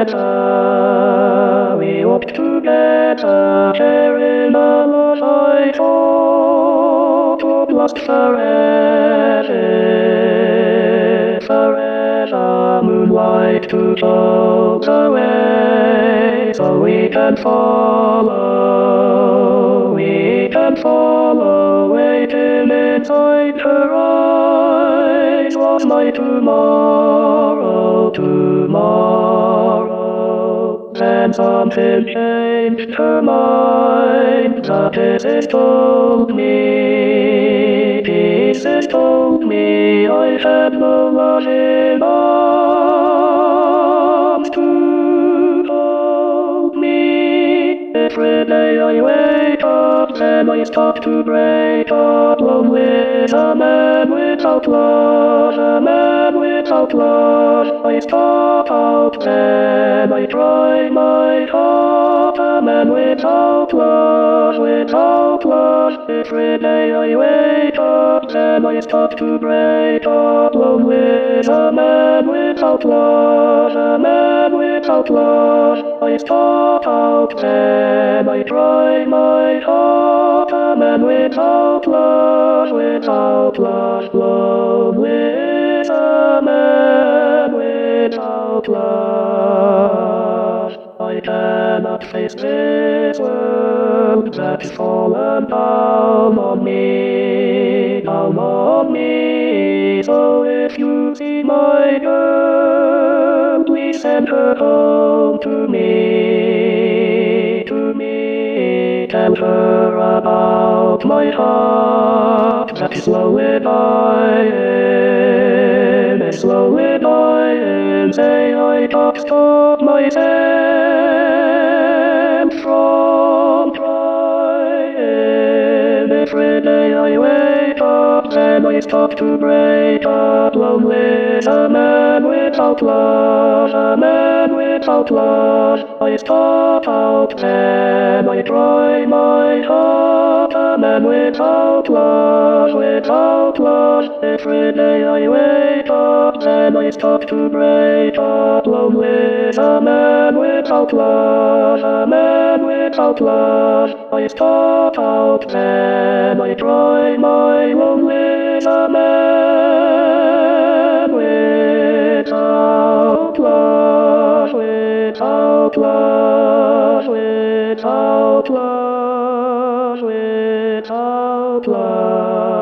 together, we walk together, sharing our light to lost forever, moonlight to show the way, so we can follow, waiting inside her eyes, was my tomorrow. Then something changed her mind, the pieces told me, I had no one in arms to hold me. Every day I wake up and I start to break up, lonely is a man without love, I stop out and I try my heart, a man without love, every day I wake up and I start to break up, lonely is a man without love, I stop out and I try my heart, a man without love, lonely is a man without love. I cannot face this world that is fallen down on me, So if you see my girl, please send her home to me. Tell her about my heart that is slowly dying, say I can't stop myself from trying. Every day I wake up and I start to break up, lonely is a man without love, I stop out and I try my heart, a man without love, every day I wake up and I start to break up, lonely is a man without love, I stop out and I try my lonely is a man without love, without love.